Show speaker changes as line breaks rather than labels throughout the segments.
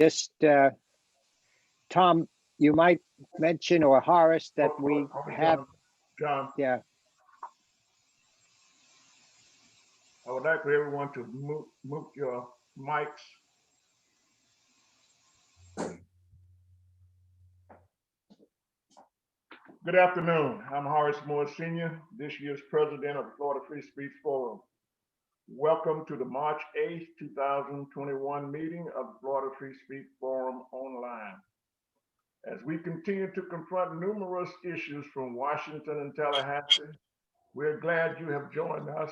Just, Tom, you might mention, or Horace, that we have,
John,
yeah,
I would like for everyone to mute your mics. Good afternoon. I'm Horace Moore Sr., this year's president of the Florida Free Speech Forum. Welcome to the March 8th, 2021 meeting of the Florida Free Speech Forum online. As we continue to confront numerous issues from Washington and Tallahassee, we're glad you have joined us,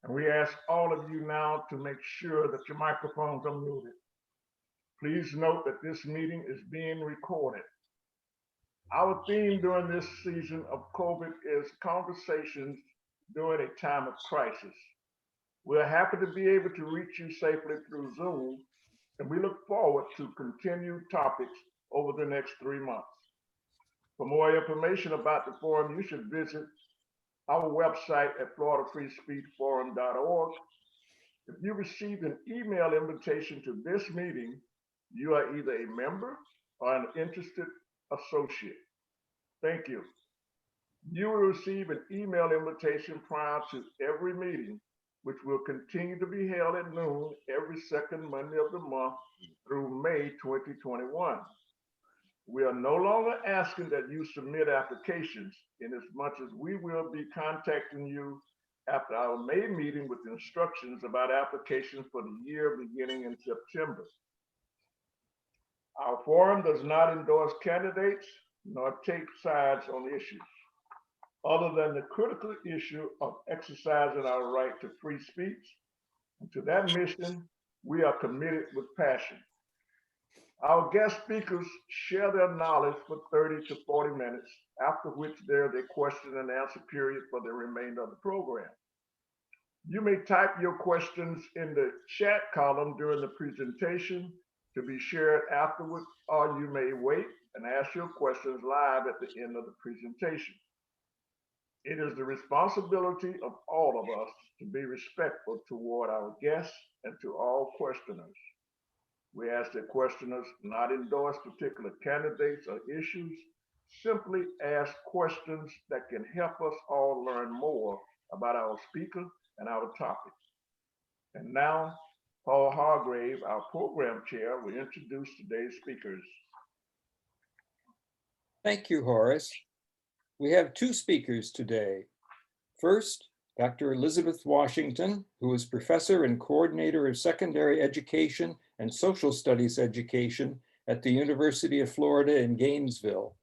and we ask all of you now to make sure that your microphones are muted. Please note that this meeting is being recorded. Our theme during this season of COVID is conversations during a time of crisis. We're happy to be able to reach you safely through Zoom, and we look forward to continued topics over the next 3 months. For more information about the forum, you should visit our website at floridafreespeechforum.org. If you received an email invitation to this meeting, you are either a member or an interested associate. Thank you. You will receive an email invitation prior to every meeting, which will continue to be held at noon every second Monday of the month through May 2021. We are no longer asking that you submit applications, in as much as we will be contacting you after our May meeting with instructions about applications for the year beginning in September. Our forum does not endorse candidates nor take sides on issues, other than the critical issue of exercising our right to free speech. And to that mission, we are committed with passion. Our guest speakers share their knowledge for 30 to 40 minutes, after which there's a question and answer period for the remainder of the program. You may type your questions in the chat column during the presentation to be shared afterwards, or you may wait and ask your questions live at the end of the presentation. It is the responsibility of all of us to be respectful toward our guests and to all questioners. We ask that questioners not endorse particular candidates or issues, simply ask questions that can help us all learn more about our speaker and our topic. And now, Paul Hargrave, our program chair, will introduce today's speakers.
Thank you, Horace. We have two speakers today. First, Dr. Elizabeth Washington, who is professor and coordinator of secondary education and social studies education at the University of Florida in Gainesville.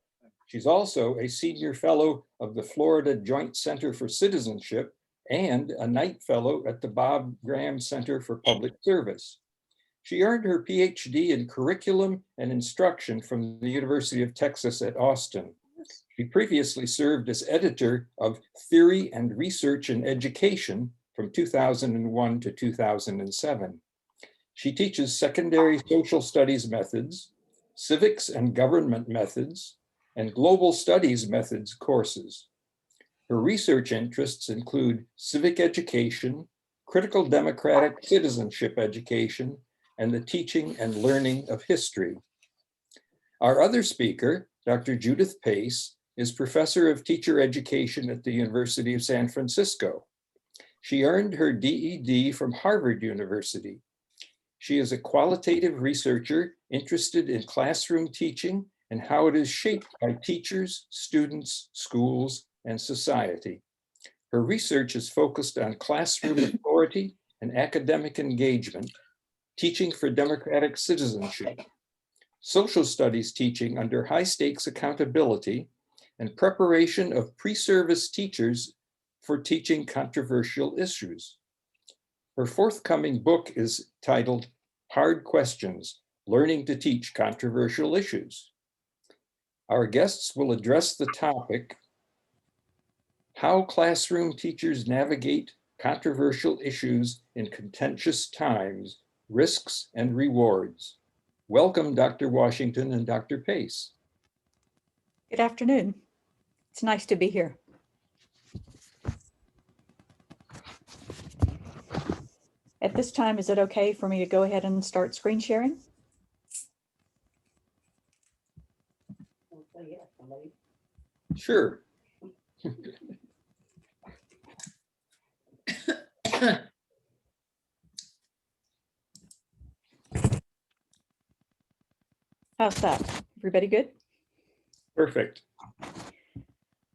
She's also a senior fellow of the Florida Joint Center for Citizenship and a Knight Fellow at the Bob Graham Center for Public Service. She earned her Ph.D. in curriculum and instruction from the University of Texas at Austin. She previously served as editor of Theory and Research in Education from 2001 to 2007. She teaches secondary social studies methods, civics and government methods, and global studies methods courses. Her research interests include civic education, critical democratic citizenship education, and the teaching and learning of history. Our other speaker, Dr. Judith Pace, is professor of teacher education at the University of San Francisco. She earned her DED from Harvard University. She is a qualitative researcher interested in classroom teaching and how it is shaped by teachers, students, schools, and society. Her research is focused on classroom authority and academic engagement, teaching for democratic citizenship, social studies teaching under high-stakes accountability, and preparation of pre-service teachers for teaching controversial issues. Her forthcoming book is titled Hard Questions, Learning to Teach Controversial Issues. Our guests will address the topic, how classroom teachers navigate controversial issues in contentious times, risks and rewards. Welcome, Dr. Washington and Dr. Pace.
Good afternoon. It's nice to be here. At this time, is it okay for me to go ahead and start screen sharing?
Sure.
How's that? Everybody good?
Perfect.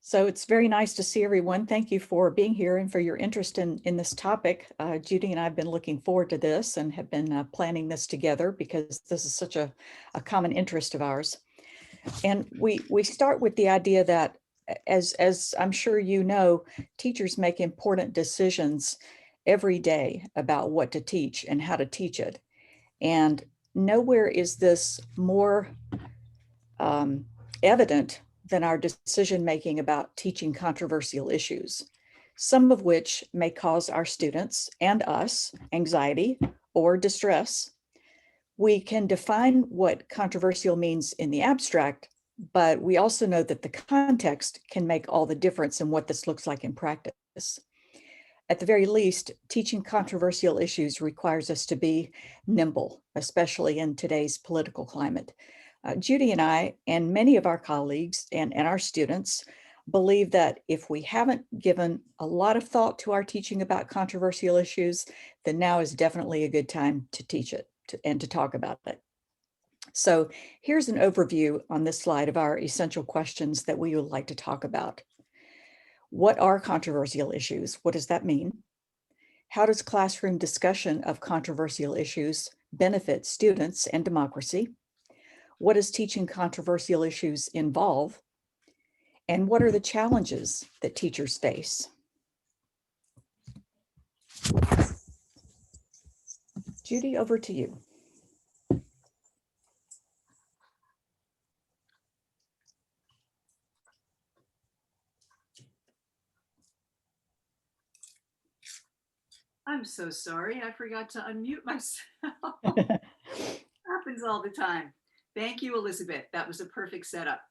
So it's very nice to see everyone. Thank you for being here and for your interest in this topic. Judy and I have been looking forward to this and have been planning this together because this is such a common interest of ours. And we start with the idea that, as I'm sure you know, teachers make important decisions every day about what to teach and how to teach it. And nowhere is this more evident than our decision-making about teaching controversial issues, some of which may cause our students and us anxiety or distress. We can define what controversial means in the abstract, but we also know that the context can make all the difference in what this looks like in practice. At the very least, teaching controversial issues requires us to be nimble, especially in today's political climate. Judy and I, and many of our colleagues and our students, believe that if we haven't given a lot of thought to our teaching about controversial issues, then now is definitely a good time to teach it and to talk about it. So here's an overview on this slide of our essential questions that we would like to talk about. What are controversial issues? What does that mean? How does classroom discussion of controversial issues benefit students and democracy? What does teaching controversial issues involve? And what are the challenges that teachers face? Judy, over to you.
I'm so sorry. I forgot to unmute myself. Happens all the time. Thank you, Elizabeth. That was a perfect setup.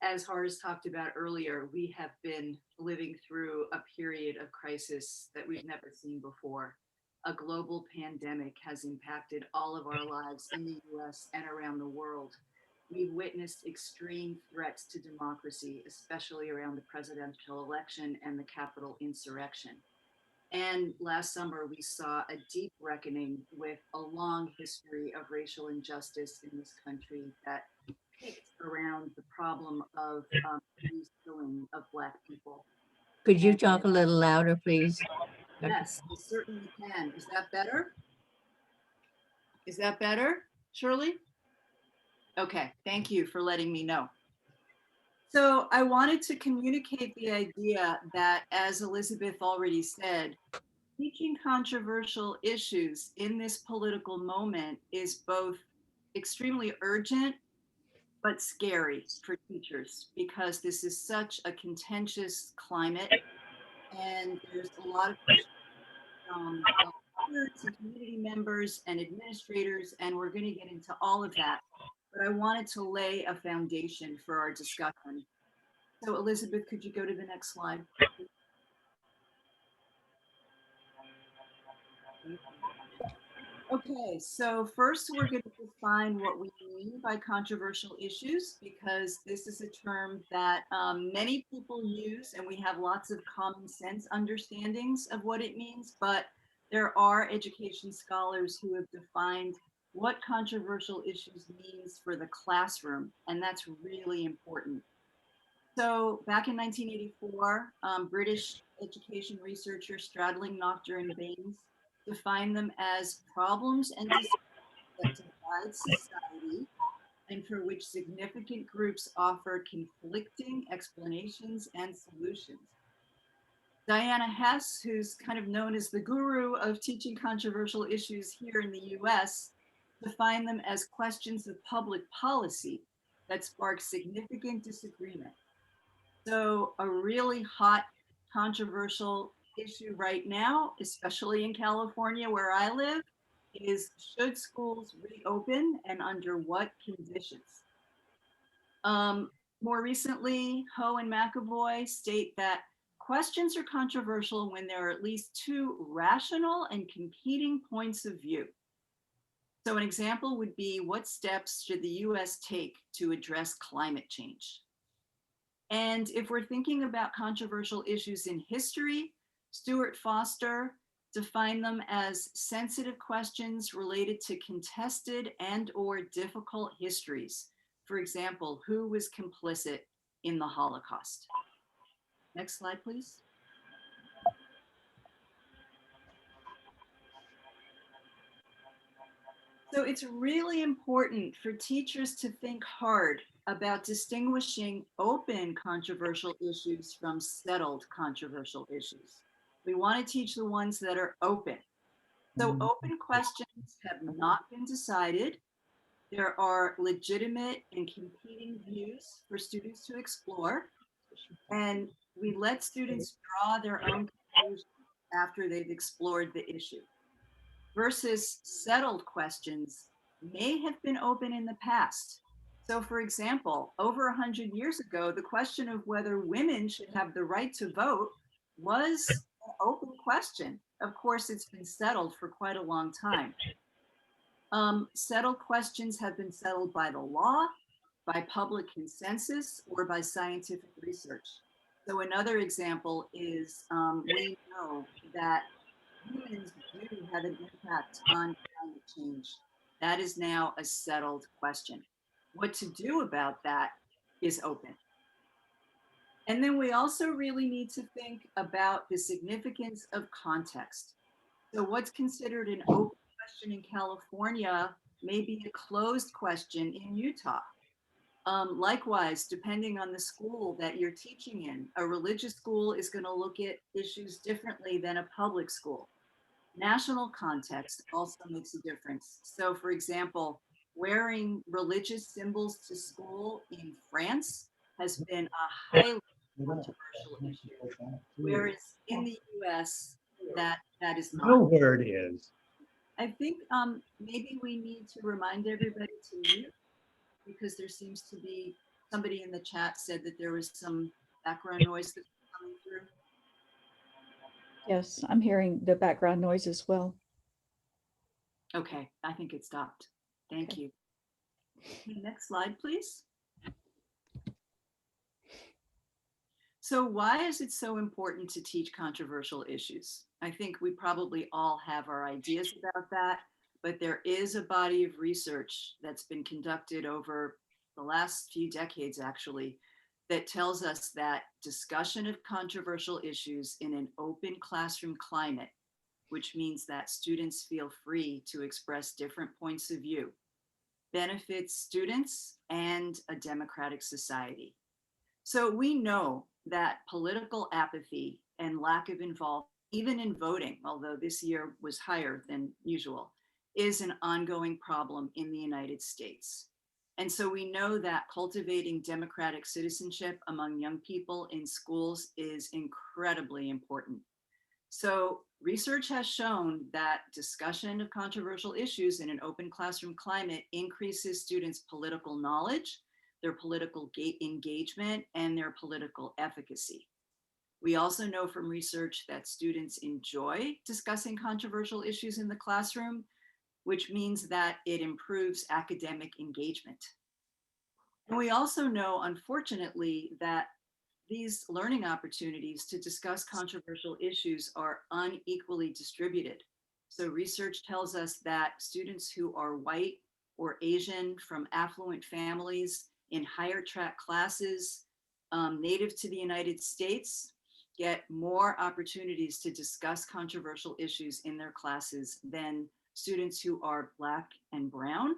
As Horace talked about earlier, we have been living through a period of crisis that we've never seen before. A global pandemic has impacted all of our lives in the US and around the world. We've witnessed extreme threats to democracy, especially around the presidential election and the Capitol insurrection. And last summer, we saw a deep reckoning with a long history of racial injustice in this country that picked around the problem of reskilling of Black people.
Could you talk a little louder, please?
Yes, I certainly can. Is that better? Is that better, Shirley? Okay, thank you for letting me know. So I wanted to communicate the idea that, as Elizabeth already said, teaching controversial issues in this political moment is both extremely urgent but scary for teachers because this is such a contentious climate and there's a lot of questions from parents and community members and administrators, and we're going to get into all of that. But I wanted to lay a foundation for our discussion. So Elizabeth, could you go to the next slide? Okay, so first we're going to define what we mean by controversial issues, because this is a term that many people use and we have lots of common sense understandings of what it means, but there are education scholars who have defined what controversial issues means for the classroom, and that's really important. So back in 1984, British education researcher Stradling, Noctor, and Baines defined them as problems and disputes that divide society and for which significant groups offer conflicting explanations and solutions. Diana Hess, who's kind of known as the guru of teaching controversial issues here in the US, defined them as questions of public policy that spark significant disagreement. So a really hot, controversial issue right now, especially in California where I live, is should schools reopen and under what conditions? More recently, Ho and McAvoy state that questions are controversial when there are at least two rational and competing points of view. So an example would be, what steps should the US take to address climate change? And if we're thinking about controversial issues in history, Stuart Foster defined them as sensitive questions related to contested and/or difficult histories. For example, who was complicit in the Holocaust? Next slide, please. So it's really important for teachers to think hard about distinguishing open controversial issues from settled controversial issues. We want to teach the ones that are open. So open questions have not been decided. There are legitimate and competing views for students to explore. And we let students draw their own conclusions after they've explored the issue. Versus settled questions may have been open in the past. So for example, over 100 years ago, the question of whether women should have the right to vote was an open question. Of course, it's been settled for quite a long time. Settled questions have been settled by the law, by public consensus, or by scientific research. So another example is we know that humans do have an impact on climate change. That is now a settled question. What to do about that is open. And then we also really need to think about the significance of context. So what's considered an open question in California may be a closed question in Utah. Likewise, depending on the school that you're teaching in, a religious school is going to look at issues differently than a public school. National context also makes a difference. So for example, wearing religious symbols to school in France has been a highly controversial issue, whereas in the US, that is
know
not.
where it is.
I think maybe we need to remind everybody to mute, because there seems to be, somebody in the chat said that there was some background noise that's coming through.
Yes, I'm hearing the background noise as well.
Okay, I think it stopped. Thank
Okay.
you. Okay, next slide, please. So why is it so important to teach controversial issues? I think we probably all have our ideas about that, but there is a body of research that's been conducted over the last few decades, actually, that tells us that discussion of controversial issues in an open classroom climate, which means that students feel free to express different points of view, benefits students and a democratic society. So we know that political apathy and lack of involvement, even in voting, although this year was higher than usual, is an ongoing problem in the United States. And so we know that cultivating democratic citizenship among young people in schools is incredibly important. So research has shown that discussion of controversial issues in an open classroom climate increases students' political knowledge, their political engagement, and their political efficacy. We also know from research that students enjoy discussing controversial issues in the classroom, which means that it improves academic engagement. And we also know, unfortunately, that these learning opportunities to discuss controversial issues are unequally distributed. So research tells us that students who are white or Asian from affluent families in higher track classes, native to the United States, get more opportunities to discuss controversial issues in their classes than students who are Black and brown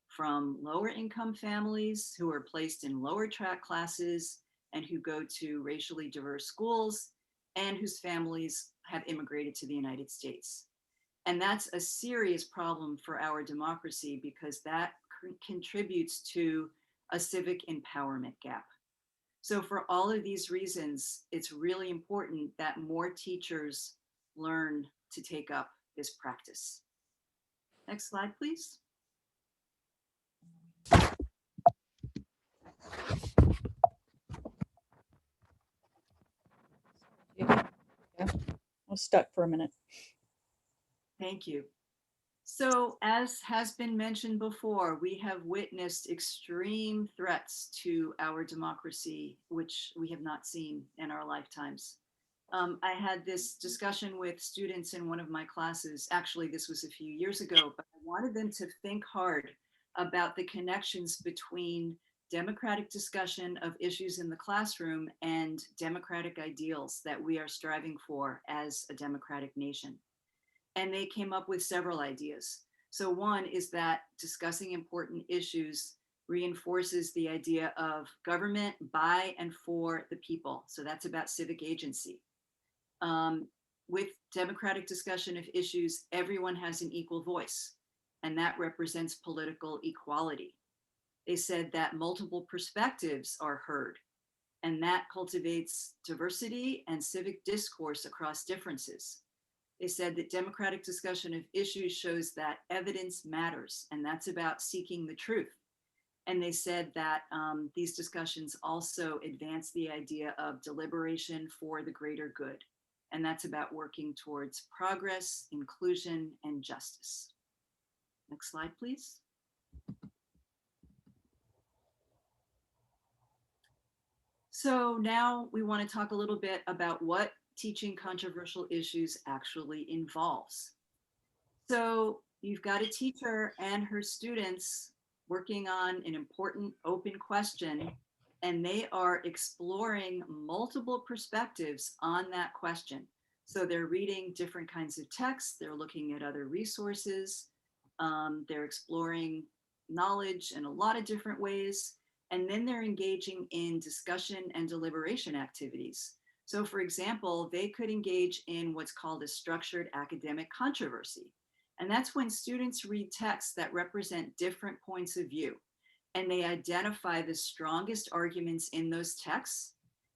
from lower income families who are placed in lower track classes and who go to racially diverse schools and whose families have immigrated to the United States. And that's a serious problem for our democracy because that contributes to a civic empowerment gap. So for all of these reasons, it's really important that more teachers learn to take up this practice. Next slide, please.
Yeah, I was stuck for a minute.
Thank you. So as has been mentioned before, we have witnessed extreme threats to our democracy, which we have not seen in our lifetimes. I had this discussion with students in one of my classes. Actually, this was a few years ago, but I wanted them to think hard about the connections between democratic discussion of issues in the classroom and democratic ideals that we are striving for as a democratic nation. And they came up with several ideas. So one is that discussing important issues reinforces the idea of government by and for the people. So that's about civic agency. With democratic discussion of issues, everyone has an equal voice, and that represents political equality. They said that multiple perspectives are heard, and that cultivates diversity and civic discourse across differences. They said that democratic discussion of issues shows that evidence matters, and that's about seeking the truth. And they said that these discussions also advance the idea of deliberation for the greater good. And that's about working towards progress, inclusion, and justice. Next slide, please. So now we want to talk a little bit about what teaching controversial issues actually involves. So you've got a teacher and her students working on an important open question, and they are exploring multiple perspectives on that question. So they're reading different kinds of texts, they're looking at other resources, they're exploring knowledge in a lot of different ways, and then they're engaging in discussion and deliberation activities. So for example, they could engage in what's called a structured academic controversy. And that's when students read texts that represent different points of view, and they identify the strongest arguments in those texts.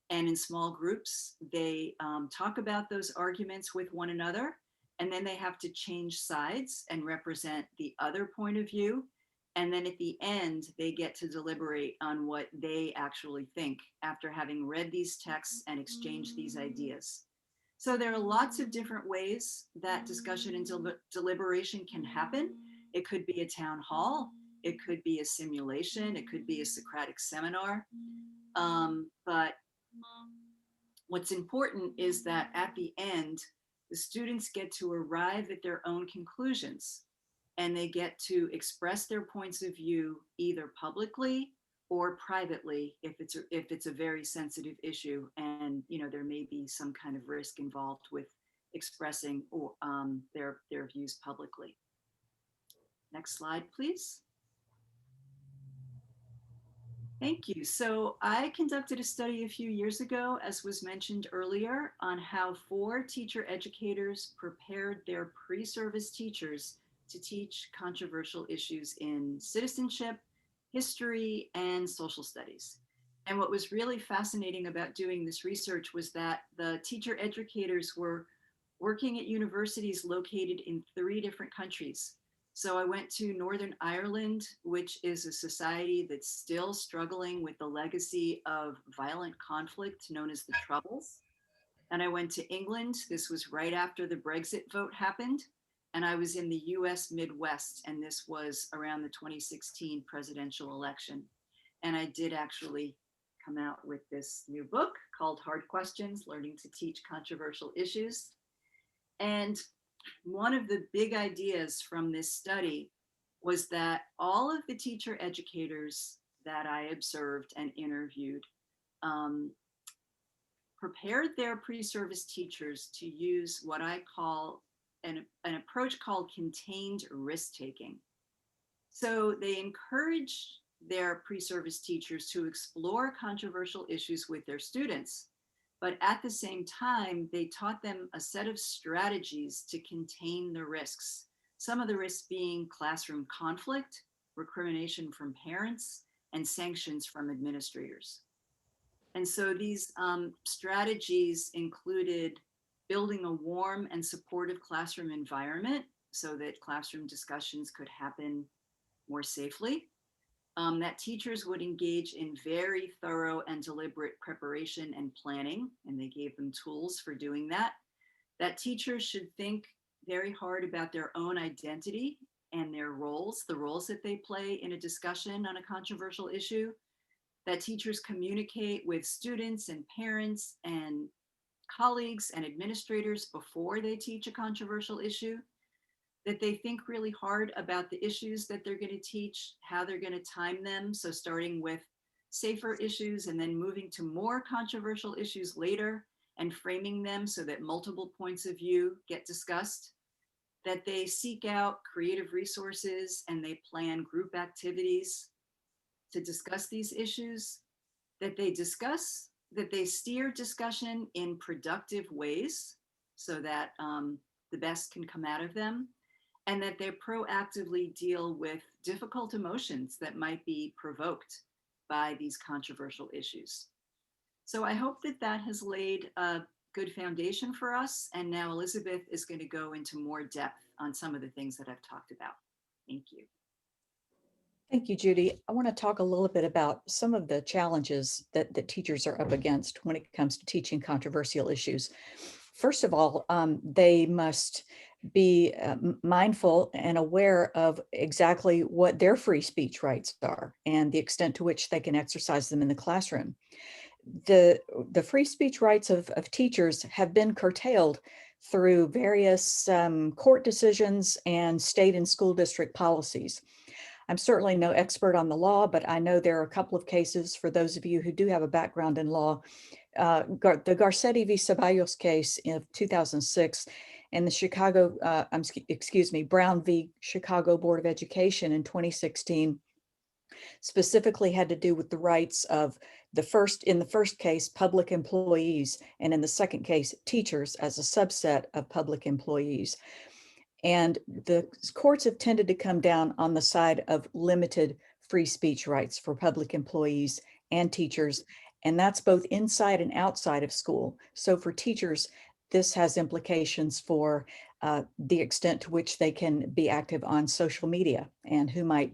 And in small groups, they talk about those arguments with one another, and then they have to change sides and represent the other point of view. And then at the end, they get to deliberate on what they actually think after having read these texts and exchanged these ideas. So there are lots of different ways that discussion and deliberation can happen. It could be a town hall, it could be a simulation, it could be a Socratic seminar. But what's important is that at the end, the students get to arrive at their own conclusions, and they get to express their points of view either publicly or privately if it's a very sensitive issue, and there may be some kind of risk involved with expressing their views publicly. Next slide, please. Thank you. So I conducted a study a few years ago, as was mentioned earlier, on how 4 teacher educators prepared their pre-service teachers to teach controversial issues in citizenship, history, and social studies. And what was really fascinating about doing this research was that the teacher educators were working at universities located in 3 different countries. So I went to Northern Ireland, which is a society that's still struggling with the legacy of violent conflict known as the Troubles. And I went to England. This was right after the Brexit vote happened. And I was in the US Midwest, and this was around the 2016 presidential election. And I did actually come out with this new book called Hard Questions, Learning to Teach Controversial Issues. And one of the big ideas from this study was that all of the teacher educators that I observed and interviewed prepared their pre-service teachers to use what I call an approach called contained risk-taking. So they encouraged their pre-service teachers to explore controversial issues with their students, but at the same time, they taught them a set of strategies to contain the risks. Some of the risks being classroom conflict, recrimination from parents, and sanctions from administrators. And so these strategies included building a warm and supportive classroom environment so that classroom discussions could happen more safely. That teachers would engage in very thorough and deliberate preparation and planning, and they gave them tools for doing that. That teachers should think very hard about their own identity and their roles, the roles that they play in a discussion on a controversial issue, that teachers communicate with students and parents and colleagues and administrators before they teach a controversial issue, that they think really hard about the issues that they're going to teach, how they're going to time them. So starting with safer issues and then moving to more controversial issues later and framing them so that multiple points of view get discussed, that they seek out creative resources and they plan group activities to discuss these issues, that they steer discussion in productive ways so that the best can come out of them, and that they proactively deal with difficult emotions that might be provoked by these controversial issues. So I hope that that has laid a good foundation for us. And now Elizabeth is going to go into more depth on some of the things that I've talked about. Thank you.
Thank you, Judy. I want to talk a little bit about some of the challenges that teachers are up against when it comes to teaching controversial issues. First of all, they must be mindful and aware of exactly what their free speech rights are and the extent to which they can exercise them in the classroom. The free speech rights of teachers have been curtailed through various court decisions and state and school district policies. I'm certainly no expert on the law, but I know there are a couple of cases for those of you who do have a background in law. The Garcetti v. Ceballos case of 2006 and the Brown v. Chicago Board of Education in 2016 specifically had to do with the rights of in the first case, public employees, and in the second case, teachers as a subset of public employees. And the courts have tended to come down on the side of limited free speech rights for public employees and teachers. And that's both inside and outside of school. So for teachers, this has implications for the extent to which they can be active on social media and who might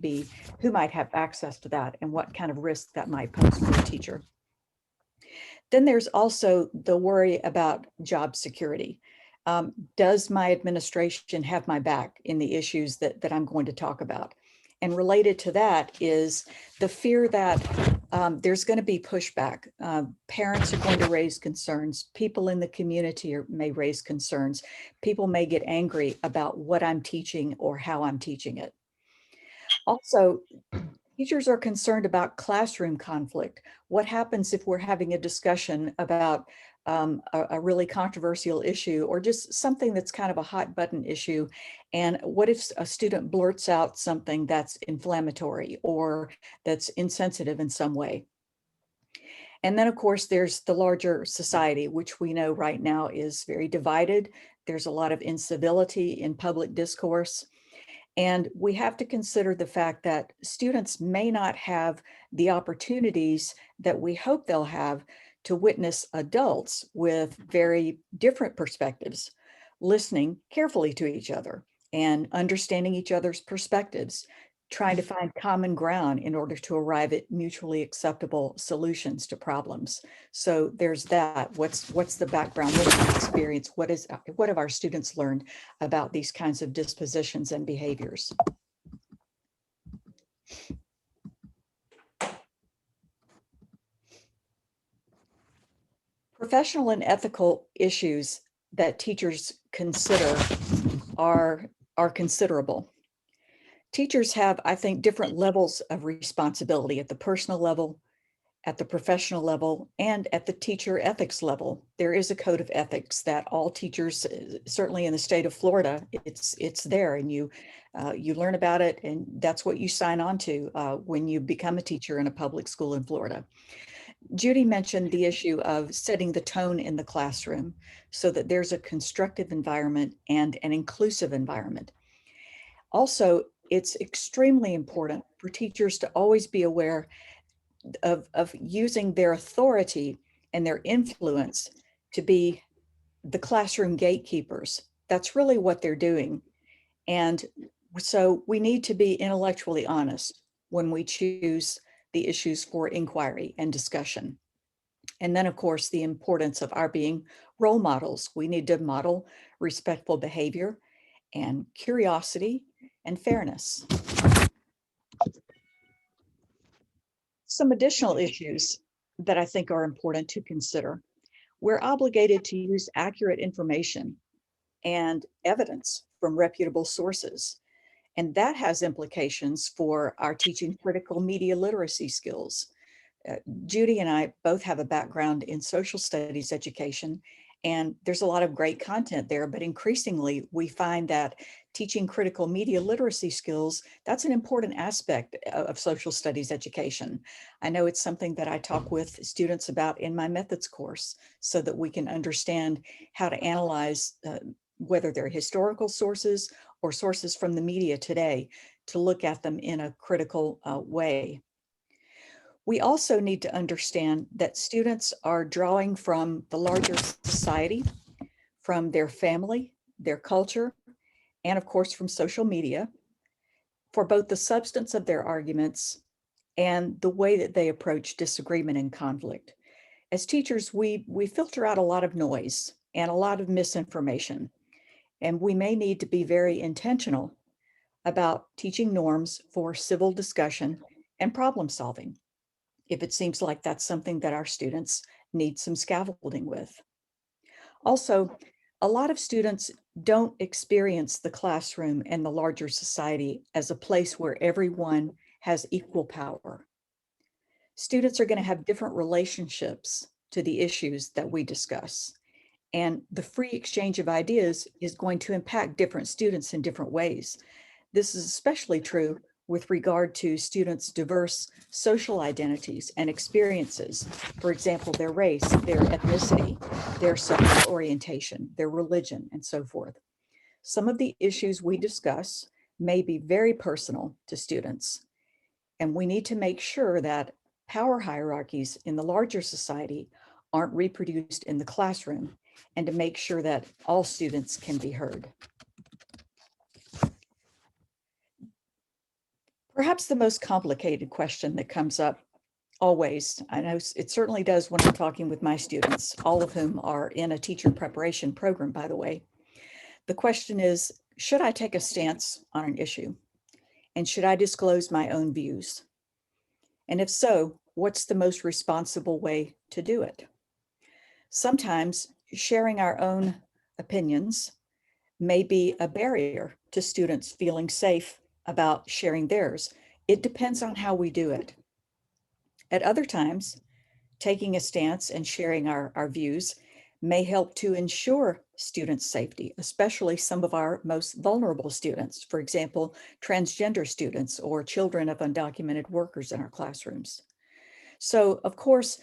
have access to that and what kind of risk that might pose for a teacher. Then there's also the worry about job security. Does my administration have my back in the issues that I'm going to talk about? And related to that is the fear that there's going to be pushback. Parents are going to raise concerns. People in the community may raise concerns. People may get angry about what I'm teaching or how I'm teaching it. Also, teachers are concerned about classroom conflict. What happens if we're having a discussion about a really controversial issue or just something that's kind of a hot button issue? And what if a student blurts out something that's inflammatory or that's insensitive in some way? And then, of course, there's the larger society, which we know right now is very divided. There's a lot of incivility in public discourse. And we have to consider the fact that students may not have the opportunities that we hope they'll have to witness adults with very different perspectives, listening carefully to each other and understanding each other's perspectives, trying to find common ground in order to arrive at mutually acceptable solutions to problems. So there's that. What's the background? What's the experience? What have our students learned about these kinds of dispositions and behaviors? Professional and ethical issues that teachers consider are considerable. Teachers have, I think, different levels of responsibility at the personal level, at the professional level, and at the teacher ethics level. There is a code of ethics that all teachers, certainly in the state of Florida, it's there, and you learn about it, and that's what you sign on to when you become a teacher in a public school in Florida. Judy mentioned the issue of setting the tone in the classroom so that there's a constructive environment and an inclusive environment. Also, it's extremely important for teachers to always be aware of using their authority and their influence to be the classroom gatekeepers. That's really what they're doing. And so we need to be intellectually honest when we choose the issues for inquiry and discussion. And then, of course, the importance of our being role models. We need to model respectful behavior and curiosity and fairness. Some additional issues that I think are important to consider. We're obligated to use accurate information and evidence from reputable sources. And that has implications for our teaching critical media literacy skills. Judy and I both have a background in social studies education, and there's a lot of great content there, but increasingly we find that teaching critical media literacy skills, that's an important aspect of social studies education. I know it's something that I talk with students about in my methods course so that we can understand how to analyze whether they're historical sources or sources from the media today, to look at them in a critical way. We also need to understand that students are drawing from the larger society, from their family, their culture, and of course from social media, for both the substance of their arguments and the way that they approach disagreement and conflict. As teachers, we filter out a lot of noise and a lot of misinformation, and we may need to be very intentional about teaching norms for civil discussion and problem solving, if it seems like that's something that our students need some scaffolding with. Also, a lot of students don't experience the classroom and the larger society as a place where everyone has equal power. Students are going to have different relationships to the issues that we discuss, and the free exchange of ideas is going to impact different students in different ways. This is especially true with regard to students' diverse social identities and experiences. For example, their race, their ethnicity, their sexual orientation, their religion, and so forth. Some of the issues we discuss may be very personal to students, and we need to make sure that power hierarchies in the larger society aren't reproduced in the classroom, and to make sure that all students can be heard. Perhaps the most complicated question that comes up always, I know it certainly does when I'm talking with my students, all of whom are in a teacher preparation program, by the way. The question is, should I take a stance on an issue? And should I disclose my own views? And if so, what's the most responsible way to do it? Sometimes sharing our own opinions may be a barrier to students feeling safe about sharing theirs. It depends on how we do it. At other times, taking a stance and sharing our views may help to ensure students' safety, especially some of our most vulnerable students, for example, transgender students or children of undocumented workers in our classrooms. So, of course,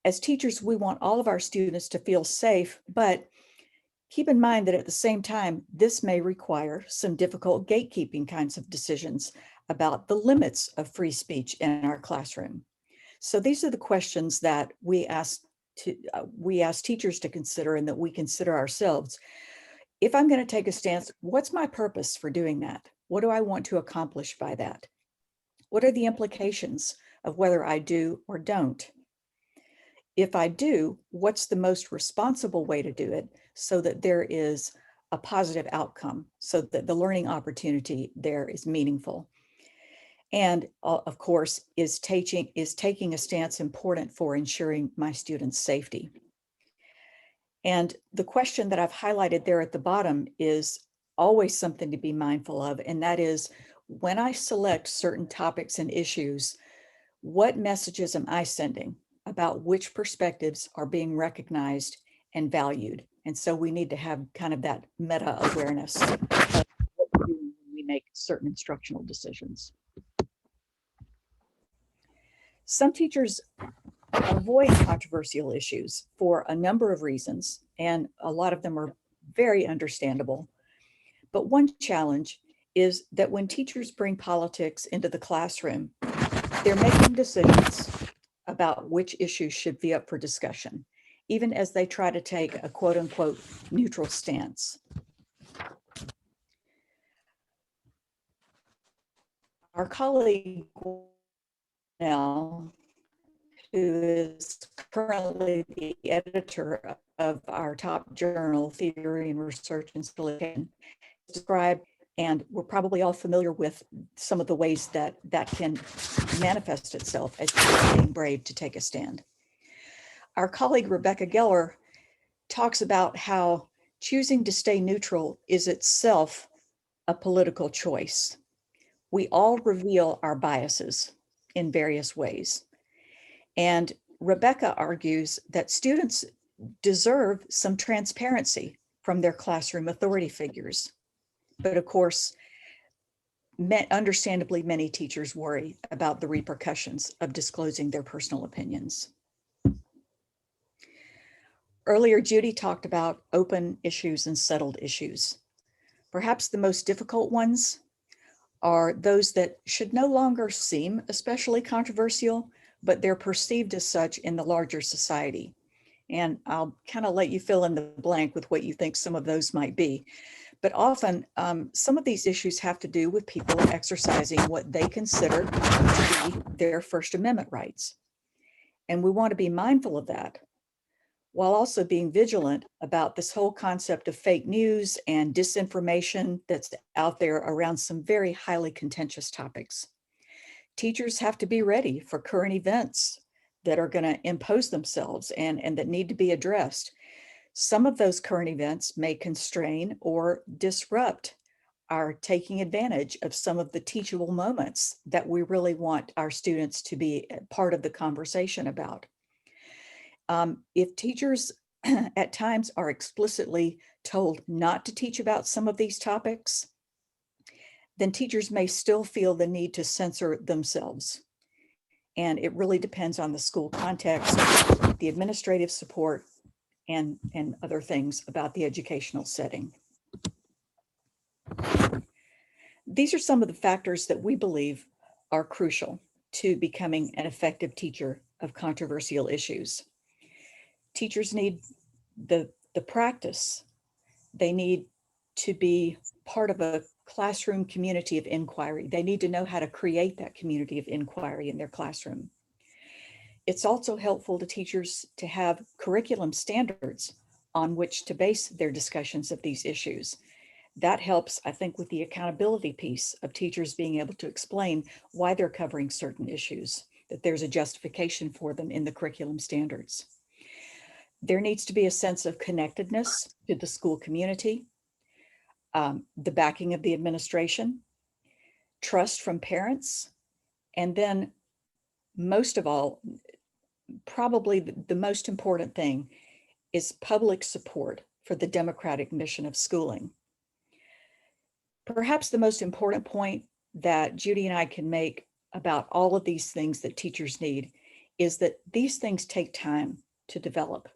as teachers, we want all of our students to feel safe, but keep in mind that at the same time, this may require some difficult gatekeeping kinds of decisions about the limits of free speech in our classroom. So these are the questions that we ask teachers to consider and that we consider ourselves. If I'm going to take a stance, what's my purpose for doing that? What do I want to accomplish by that? What are the implications of whether I do or don't? If I do, what's the most responsible way to do it so that there is a positive outcome, so that the learning opportunity there is meaningful? And of course, is taking a stance important for ensuring my students' safety? And the question that I've highlighted there at the bottom is always something to be mindful of, and that is, when I select certain topics and issues, what messages am I sending about which perspectives are being recognized and valued? And so we need to have kind of that meta awareness of what we do when we make certain instructional decisions. Some teachers avoid controversial issues for a number of reasons, and a lot of them are very understandable. But one challenge is that when teachers bring politics into the classroom, they're making decisions about which issues should be up for discussion, even as they try to take a quote unquote neutral stance. Our colleague now, who is currently the editor of our top journal, Theory and Research in Civic, described And we're probably all familiar with some of the ways that that can manifest itself as people being brave to take a stand. Our colleague Rebecca Geller talks about how choosing to stay neutral is itself a political choice. We all reveal our biases in various ways. And Rebecca argues that students deserve some transparency from their classroom authority figures. But of course, understandably, many teachers worry about the repercussions of disclosing their personal opinions. Earlier, Judy talked about open issues and settled issues. Perhaps the most difficult ones are those that should no longer seem especially controversial, but they're perceived as such in the larger society. And I'll kind of let you fill in the blank with what you think some of those might be. But often, some of these issues have to do with people exercising what they consider to be their First Amendment rights. And we want to be mindful of that, while also being vigilant about this whole concept of fake news and disinformation that's out there around some very highly contentious topics. Teachers have to be ready for current events that are going to impose themselves and that need to be addressed. Some of those current events may constrain or disrupt our taking advantage of some of the teachable moments that we really want our students to be part of the conversation about. If teachers at times are explicitly told not to teach about some of these topics, then teachers may still feel the need to censor themselves. And it really depends on the school context, the administrative support, and other things about the educational setting. These are some of the factors that we believe are crucial to becoming an effective teacher of controversial issues. Teachers need the practice. They need to be part of a classroom community of inquiry. They need to know how to create that community of inquiry in their classroom. It's also helpful to teachers to have curriculum standards on which to base their discussions of these issues. That helps, I think, with the accountability piece of teachers being able to explain why they're covering certain issues, that there's a justification for them in the curriculum standards. There needs to be a sense of connectedness to the school community, the backing of the administration, trust from parents, and then most of all, probably the most important thing is public support for the democratic mission of schooling. Perhaps the most important point that Judy and I can make about all of these things that teachers need is that these things take time to develop.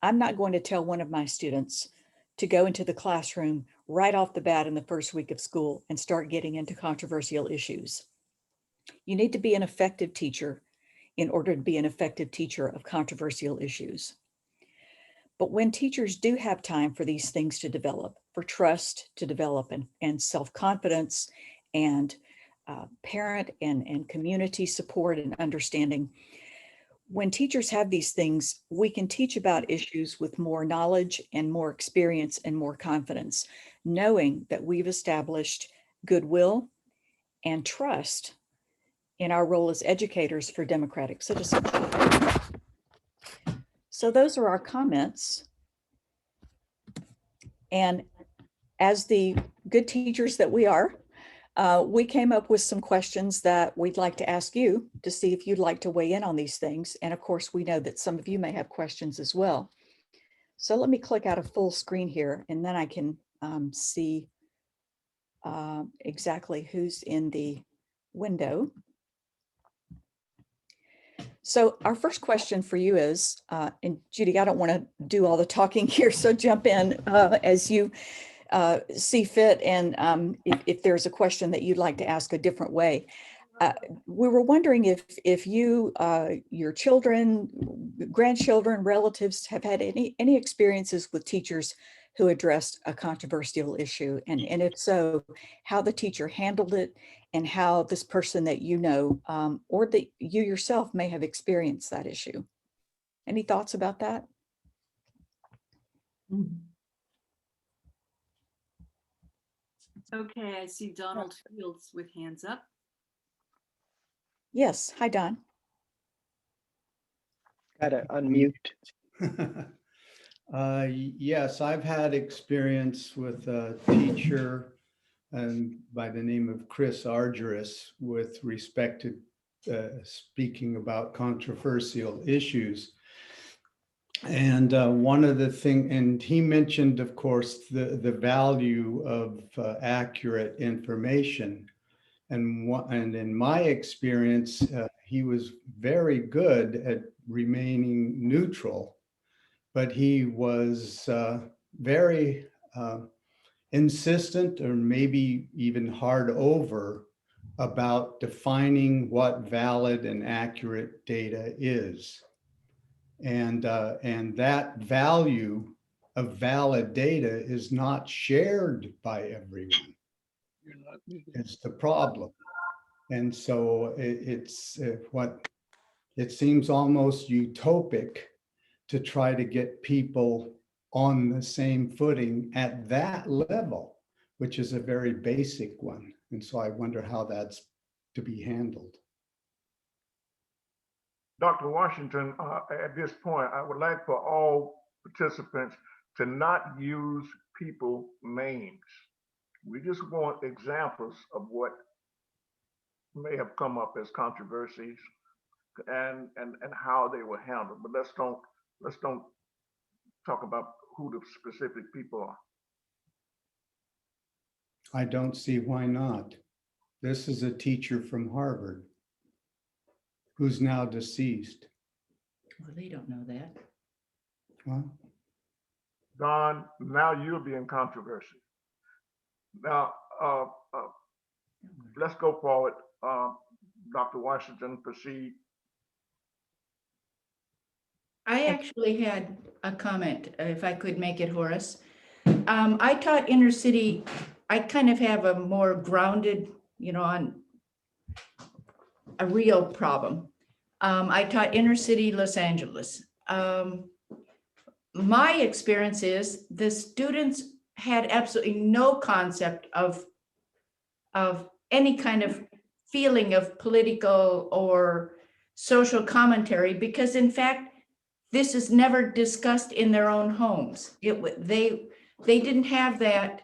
I'm not going to tell one of my students to go into the classroom right off the bat in the first week of school and start getting into controversial issues. You need to be an effective teacher in order to be an effective teacher of controversial issues. But when teachers do have time for these things to develop, for trust to develop and self-confidence and parent and community support and understanding, when teachers have these things, we can teach about issues with more knowledge and more experience and more confidence, knowing that we've established goodwill and trust in our role as educators for democratic citizenship. So those are our comments. And as the good teachers that we are, we came up with some questions that we'd like to ask you to see if you'd like to weigh in on these things. And of course, we know that some of you may have questions as well. So let me click out a full screen here, and then I can see exactly who's in the window. So our first question for you is, and Judy, I don't want to do all the talking here, so jump in as you see fit, and if there's a question that you'd like to ask a different way. We were wondering if you, your children, grandchildren, relatives have had any experiences with teachers who addressed a controversial issue, and if so, how the teacher handled it, and how this person that you know, or that you yourself may have experienced that issue. Any thoughts about that?
Okay, I see Donald Fields with hands up.
Yes, hi, Don.
Gotta unmute.
Yes, I've had experience with a teacher by the name of Chris Argyris with respect to speaking about controversial issues. And one of the things, and he mentioned, of course, the value of accurate information. And in my experience, he was very good at remaining neutral, but he was very insistent, or maybe even hard over, about defining what valid and accurate data is. And that value of valid data is not shared by everyone. It's the problem. And so it seems almost utopic to try to get people on the same footing at that level, which is a very basic one. And so I wonder how that's to be handled.
Dr. Washington, at this point, I would like for all participants to not use people names. We just want examples of what may have come up as controversies and how they were handled. But let's don't talk about who the specific people are.
I don't see why not. This is a teacher from Harvard who's now deceased.
Well, they don't know that.
Huh?
Don, now you'll be in controversy. Now, let's go forward. Dr. Washington, proceed.
I actually had a comment, if I could make it, Horace. I taught inner city. I kind of have a more grounded, on a real problem. I taught inner city Los Angeles. My experience is the students had absolutely no concept of any kind of feeling of political or social commentary, because in fact, this is never discussed in their own homes. They didn't have that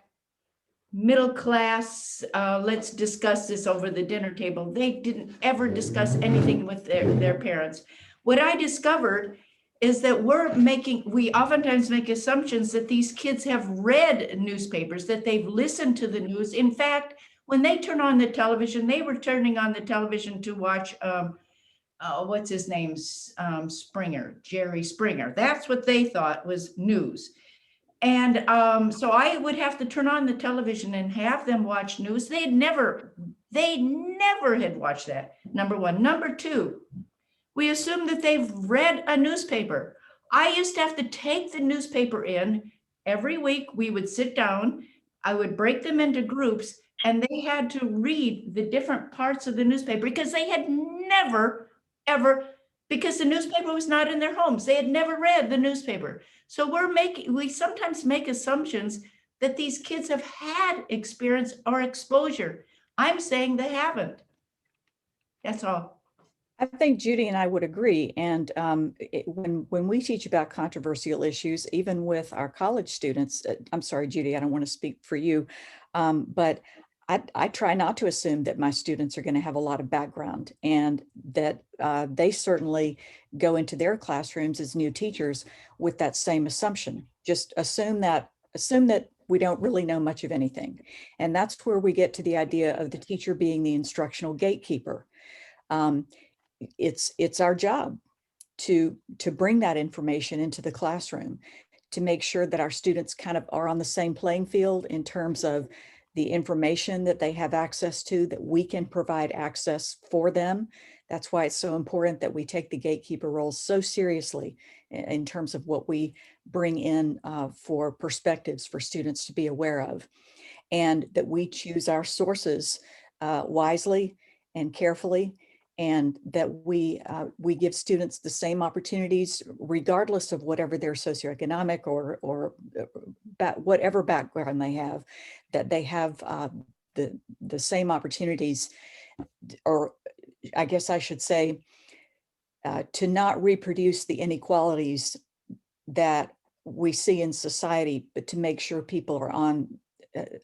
middle class, let's discuss this over the dinner table. They didn't ever discuss anything with their parents. What I discovered is that we oftentimes make assumptions that these kids have read newspapers, that they've listened to the news. In fact, when they turn on the television, they were turning on the television to watch, what's his name? Jerry Springer. That's what they thought was news. And so I would have to turn on the television and have them watch news. They never had watched that, number one. Number two, we assume that they've read a newspaper. I used to have to take the newspaper in every week. We would sit down, I would break them into groups, and they had to read the different parts of the newspaper because they had never, ever, because the newspaper was not in their homes. They had never read the newspaper. So we sometimes make assumptions that these kids have had experience or exposure. I'm saying they haven't. That's all.
I think Judy and I would agree. And when we teach about controversial issues, even with our college students, I'm sorry, Judy, I don't want to speak for you, but I try not to assume that my students are going to have a lot of background, and that they certainly go into their classrooms as new teachers with that same assumption. Just assume that we don't really know much of anything. And that's where we get to the idea of the teacher being the instructional gatekeeper. It's our job to bring that information into the classroom, to make sure that our students kind of are on the same playing field in terms of the information that they have access to, that we can provide access for them. That's why it's so important that we take the gatekeeper role so seriously in terms of what we bring in for perspectives for students to be aware of, and that we choose our sources wisely and carefully, and that we give students the same opportunities regardless of whatever their socioeconomic or whatever background they have, that they have the same opportunities, or I guess I should say, to not reproduce the inequalities that we see in society, but to make sure people are on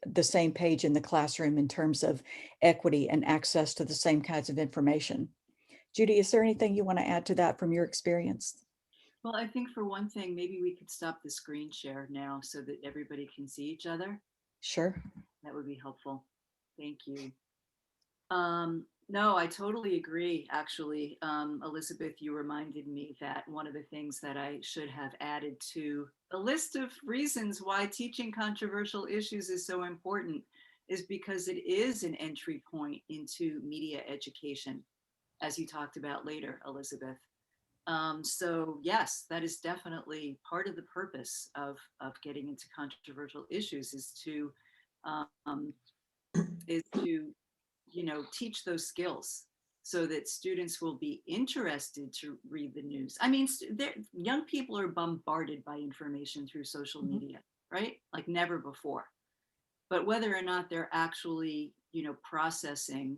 the same page in the classroom in terms of equity and access to the same kinds of information. Judy, is there anything you want to add to that from your experience?
Well, I think for one thing, maybe we could stop the screen share now so that everybody can see each other.
Sure.
That would be helpful. Thank you. No, I totally agree. Actually, Elizabeth, you reminded me that one of the things that I should have added to the list of reasons why teaching controversial issues is so important is because it is an entry point into media education, as you talked about later, Elizabeth. So yes, that is definitely part of the purpose of getting into controversial issues is to teach those skills so that students will be interested to read the news. I mean, young people are bombarded by information through social media, right? Like never before. But whether or not they're actually, processing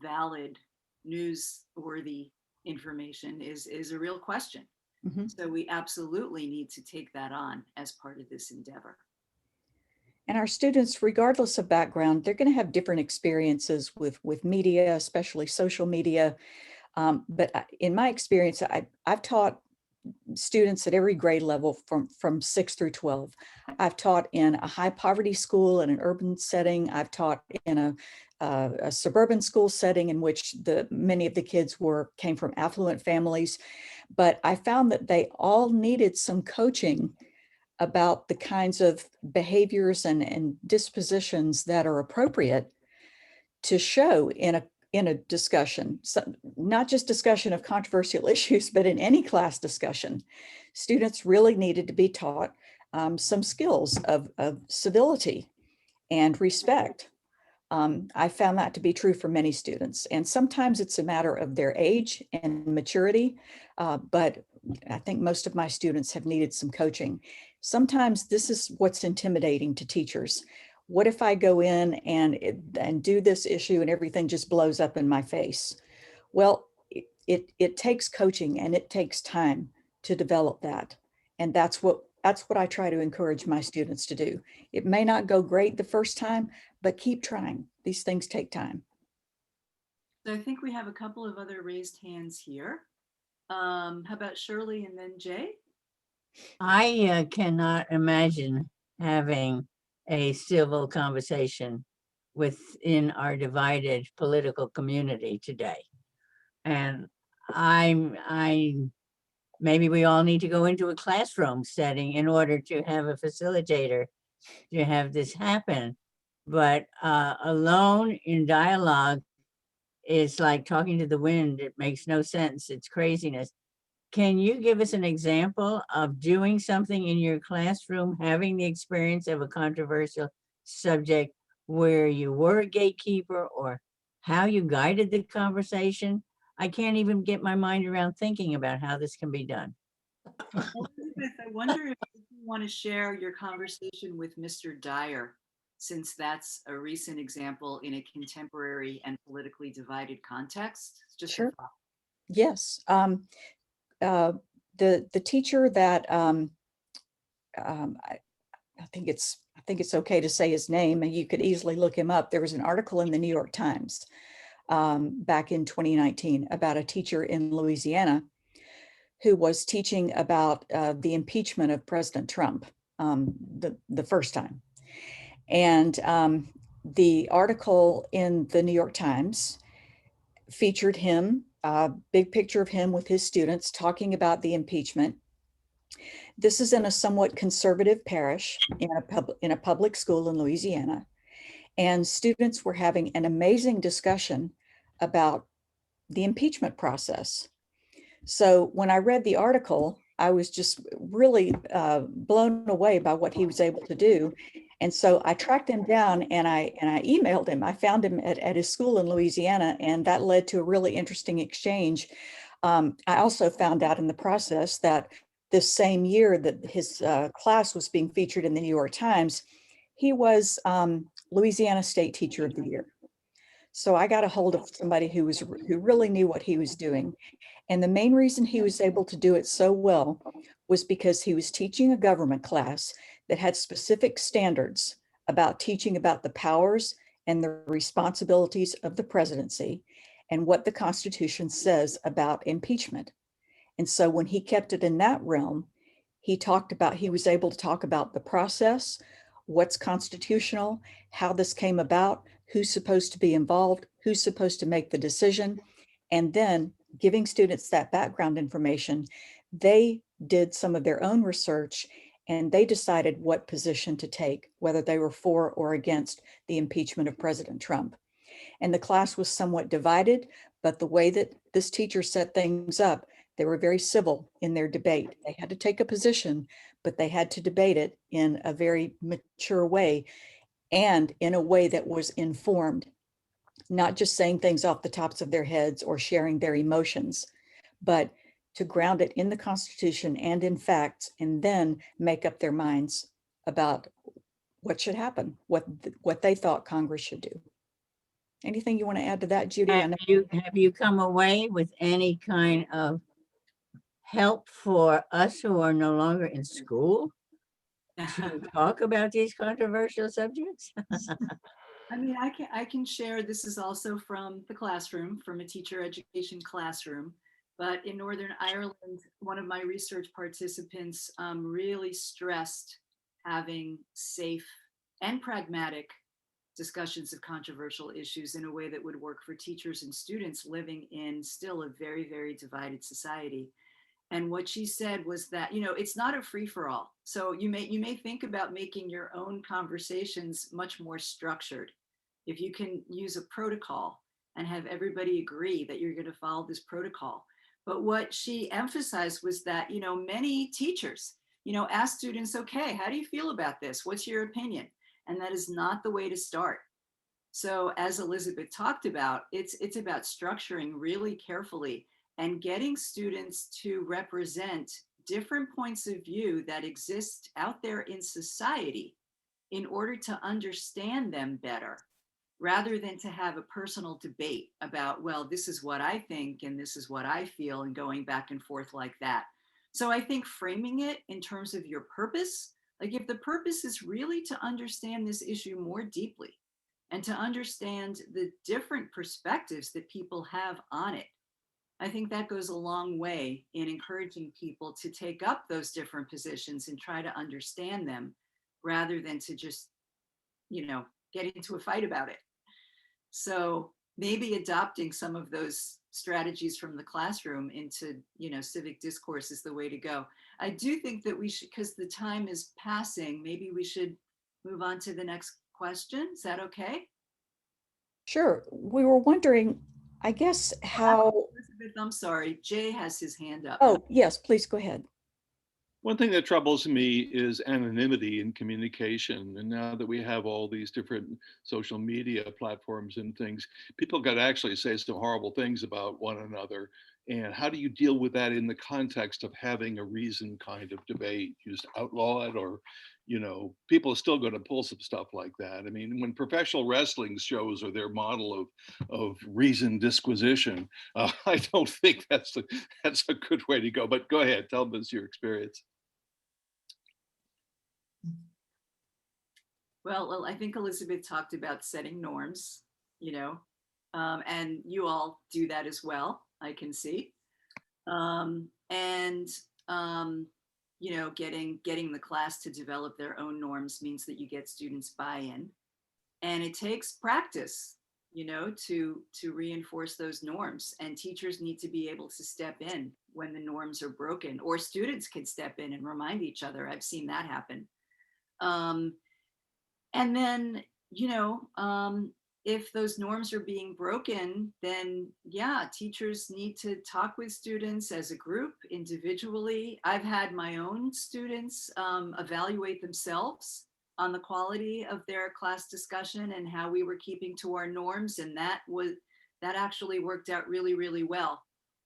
valid, newsworthy information is a real question.
Mm-hmm.
So we absolutely need to take that on as part of this endeavor.
And our students, regardless of background, they're going to have different experiences with media, especially social media. But in my experience, I've taught students at every grade level from 6 through 12. I've taught in a high poverty school in an urban setting. I've taught in a suburban school setting in which many of the kids came from affluent families. But I found that they all needed some coaching about the kinds of behaviors and dispositions that are appropriate to show in a discussion, so not just discussion of controversial issues, but in any class discussion. Students really needed to be taught some skills of civility and respect. I found that to be true for many students. And sometimes it's a matter of their age and maturity, but I think most of my students have needed some coaching. Sometimes this is what's intimidating to teachers. What if I go in and do this issue and everything just blows up in my face? Well, it takes coaching and it takes time to develop that. And that's what I try to encourage my students to do. It may not go great the first time, but keep trying. These things take time.
So I think we have a couple of other raised hands here. How about Shirley and then Jay?
I cannot imagine having a civil conversation within our divided political community today. And maybe we all need to go into a classroom setting in order to have a facilitator to have this happen. But alone in dialogue is like talking to the wind. It makes no sense. It's craziness. Can you give us an example of doing something in your classroom, having the experience of a controversial subject where you were a gatekeeper or how you guided the conversation? I can't even get my mind around thinking about how this can be done.
Elizabeth, I wonder if you want to share your conversation with Mr. Dyer, since that's a recent example in a contemporary and politically divided context. Just
Sure. Yes. The teacher that I think it's okay to say his name, and you could easily look him up. There was an article in the New York Times back in 2019 about a teacher in Louisiana who was teaching about the impeachment of President Trump the first time. And the article in the New York Times featured him, a big picture of him with his students talking about the impeachment. This is in a somewhat conservative parish in a public school in Louisiana. And students were having an amazing discussion about the impeachment process. So when I read the article, I was just really blown away by what he was able to do. And so I tracked him down and I emailed him. I found him at his school in Louisiana, and that led to a really interesting exchange. I also found out in the process that this same year that his class was being featured in the New York Times, he was Louisiana State Teacher of the Year. So I got a hold of somebody who really knew what he was doing. And the main reason he was able to do it so well was because he was teaching a government class that had specific standards about teaching about the powers and the responsibilities of the presidency and what the Constitution says about impeachment. And so when he kept it in that realm, he was able to talk about the process, what's constitutional, how this came about, who's supposed to be involved, who's supposed to make the decision, and then giving students that background information. They did some of their own research and they decided what position to take, whether they were for or against the impeachment of President Trump. And the class was somewhat divided, but the way that this teacher set things up, they were very civil in their debate. They had to take a position, but they had to debate it in a very mature way and in a way that was informed, not just saying things off the tops of their heads or sharing their emotions, but to ground it in the Constitution and in facts, and then make up their minds about what should happen, what they thought Congress should do. Anything you want to add to that, Judy? I know.
Have you come away with any kind of help for us who are no longer in school to talk about these controversial subjects?
I mean, I can share, this is also from the classroom, from a teacher education classroom, but in Northern Ireland, one of my research participants really stressed having safe and pragmatic discussions of controversial issues in a way that would work for teachers and students living in still a very, very divided society. And what she said was that, you know, it's not a free-for-all. So you may think about making your own conversations much more structured. If you can use a protocol and have everybody agree that you're going to follow this protocol. But what she emphasized was that, you know, many teachers, you know, ask students, okay, how do you feel about this? What's your opinion? And that is not the way to start. So as Elizabeth talked about, it's about structuring really carefully and getting students to represent different points of view that exist out there in society in order to understand them better, rather than to have a personal debate about, well, this is what I think and this is what I feel, and going back and forth like that. So I think framing it in terms of your purpose, like if the purpose is really to understand this issue more deeply and to understand the different perspectives that people have on it, I think that goes a long way in encouraging people to take up those different positions and try to understand them rather than to just, you know, get into a fight about it. So maybe adopting some of those strategies from the classroom into, you know, civic discourse is the way to go. I do think that we should, because the time is passing, maybe we should move on to the next question. Is that okay?
Sure. We were wondering, I guess, how.
Elizabeth, I'm sorry, Jay has his hand up.
Oh, yes, please go ahead.
One thing that troubles me is anonymity in communication. And now that we have all these different social media platforms and things, people could actually say some horrible things about one another. And how do you deal with that in the context of having a reasoned kind of debate? You just outlaw it, or, you know, people are still going to pull some stuff like that. I mean, when professional wrestling shows are their model of reasoned disquisition, I don't think that's a good way to go. But go ahead, tell us your experience.
Well, I think Elizabeth talked about setting norms, you know, and you all do that as well, I can see. You know, getting the class to develop their own norms means that you get students buy-in, and it takes practice, you know, to reinforce those norms, and teachers need to be able to step in when the norms are broken, or students can step in and remind each other. I've seen that happen. And then, you know, if those norms are being broken, then yeah, teachers need to talk with students as a group, individually. I've had my own students evaluate themselves on the quality of their class discussion and how we were keeping to our norms, and that actually worked out really, really well.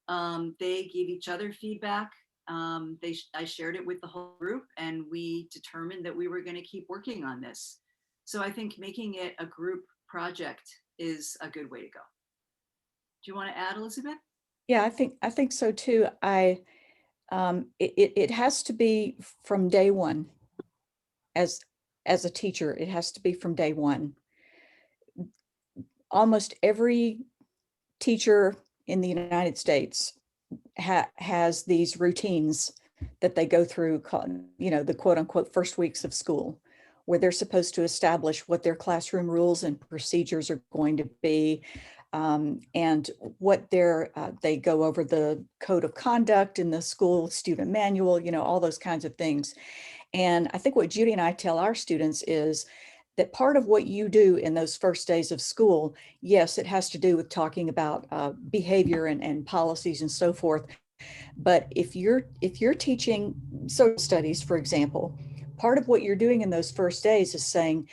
They gave each other feedback. I shared it with the whole group, and we determined that we were going to keep working on this. So I think making it a group project is a good way to go. Do you want to add, Elizabeth?
Yeah, I think so too. It has to be from day one. As a teacher, it has to be from day one. Almost every teacher in the United States has these routines that they go through, the quote unquote first weeks of school, where they're supposed to establish what their classroom rules and procedures are going to be, and what they go over the code of conduct in the school student manual, all those kinds of things. And I think what Judy and I tell our students is that part of what you do in those first days of school, yes, it has to do with talking about behavior and policies and so forth. But if you're teaching social studies, for example, part of what you're doing in those first days is saying,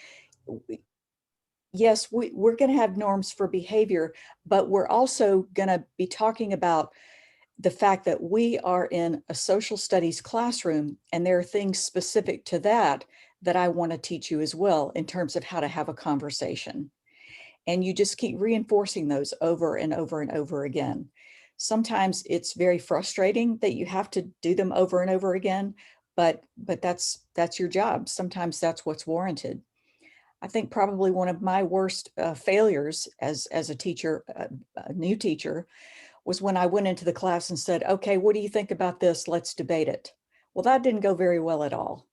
yes, we're going to have norms for behavior, but we're also going to be talking about the fact that we are in a social studies classroom, and there are things specific to that I want to teach you as well in terms of how to have a conversation. And you just keep reinforcing those over and over and over again. Sometimes it's very frustrating that you have to do them over and over again, but that's your job. Sometimes that's what's warranted. I think probably one of my worst failures as a teacher, a new teacher, was when I went into the class and said, okay, what do you think about this? Let's debate it. Well, that didn't go very well at all.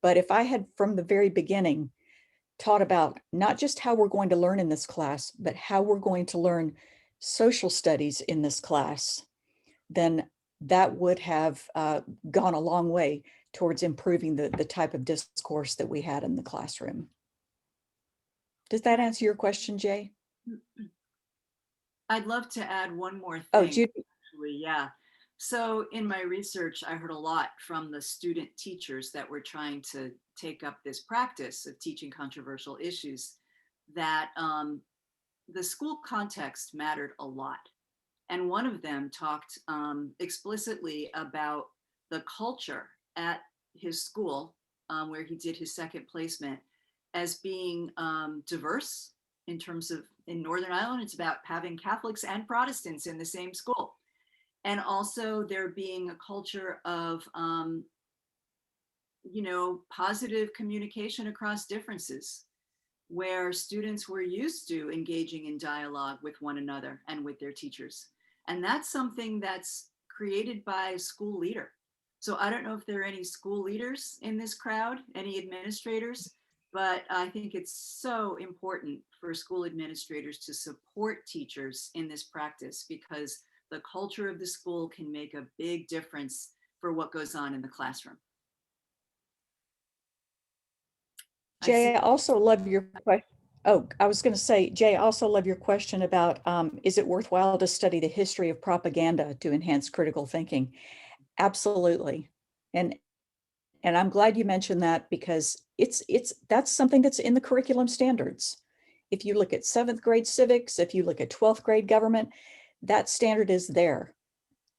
But if I had from the very beginning taught about not just how we're going to learn in this class, but how we're going to learn social studies in this class, then that would have gone a long way towards improving the type of discourse that we had in the classroom. Does that answer your question, Jay?
I'd love to add one more thing.
Oh, Judy.
Actually, yeah. So in my research, I heard a lot from the student teachers that were trying to take up this practice of teaching controversial issues, that the school context mattered a lot. And one of them talked explicitly about the culture at his school, where he did his second placement, as being diverse in terms of, in Northern Ireland, it's about having Catholics and Protestants in the same school. And also there being a culture of, positive communication across differences, where students were used to engaging in dialogue with one another and with their teachers. And that's something that's created by a school leader. So I don't know if there are any school leaders in this crowd, any administrators, but I think it's so important for school administrators to support teachers in this practice, because the culture of the school can make a big difference for what goes on in the classroom.
Jay, I also love your question. Oh, I was going to say, Jay, I also love your question about, is it worthwhile to study the history of propaganda to enhance critical thinking? Absolutely. And I'm glad you mentioned that, because that's something that's in the curriculum standards. If you look at 7th grade civics, if you look at 12th grade government, that standard is there.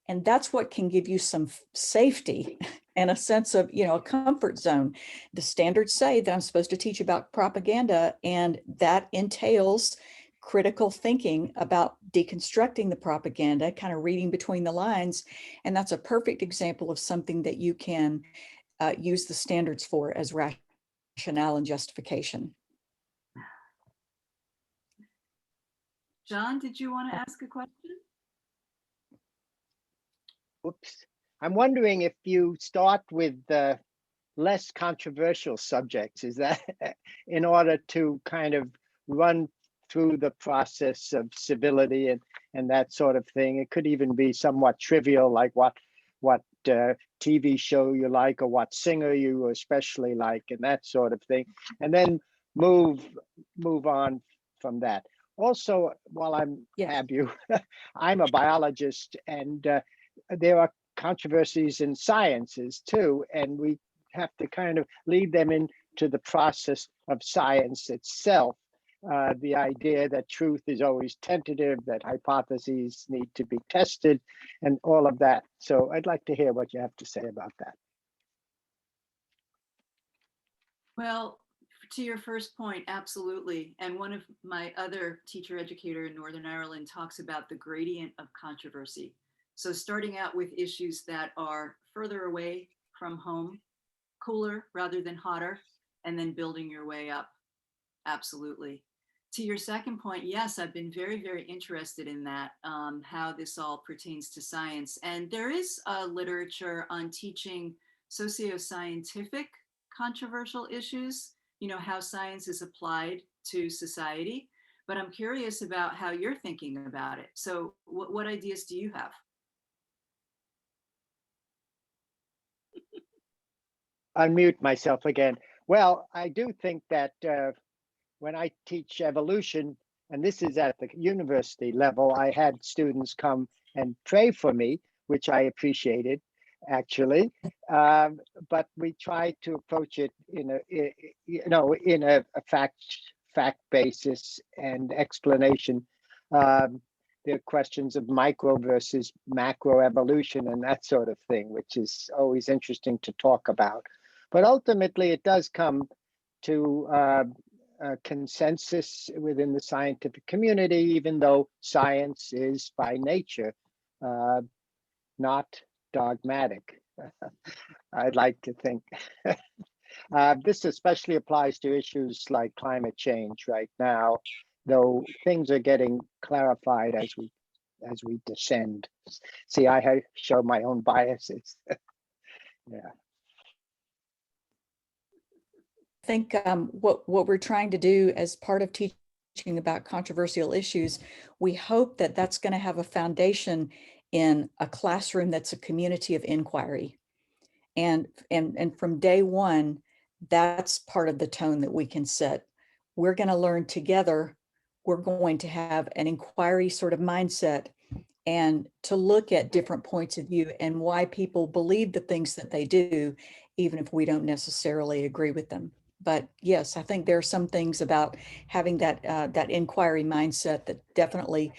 And that's what can give you some safety and a sense of, a comfort zone. The standards say that I'm supposed to teach about propaganda, and that entails critical thinking about deconstructing the propaganda, kind of reading between the lines. And that's a perfect example of something that you can use the standards for as rationale and justification.
John, did you want to ask a question?
Oops. I'm wondering if you start with less controversial subjects, is that in order to kind of run through the process of civility and that sort of thing. It could even be somewhat trivial, like what TV show you like, or what singer you especially like, and that sort of thing, and then move on from that. Also, while have you, I'm a biologist, and there are controversies in sciences too, and we have to kind of lead them in to the process of science itself. The idea that truth is always tentative, that hypotheses need to be tested, and all of that. So I'd like to hear what you have to say about that.
Well, to your first point, absolutely. And one of my other teacher educator in Northern Ireland talks about the gradient of controversy. So starting out with issues that are further away from home, cooler rather than hotter, and then building your way up. Absolutely. To your second point, yes, I've been very, very interested in that, how this all pertains to science. And there is literature on teaching socio-scientific controversial issues, you know, how science is applied to society. But I'm curious about how you're thinking about it. So what ideas do you have?
Unmute myself again. Well, I do think that when I teach evolution, and this is at the university level, I had students come and pray for me, which I appreciated, actually. But we try to approach it in a fact basis and explanation. There are questions of micro versus macro evolution and that sort of thing, which is always interesting to talk about. But ultimately, it does come to a consensus within the scientific community, even though science is by nature not dogmatic. I'd like to think. This especially applies to issues like climate change right now, though things are getting clarified as we descend. See, I show my own biases. Yeah.
I think what we're trying to do as part of teaching about controversial issues, we hope that that's going to have a foundation in a classroom that's a community of inquiry. And from day one, that's part of the tone that we can set. We're going to learn together. We're going to have an inquiry sort of mindset and to look at different points of view and why people believe the things that they do, even if we don't necessarily agree with them. But yes, I think there are some things about having that inquiry mindset that definitely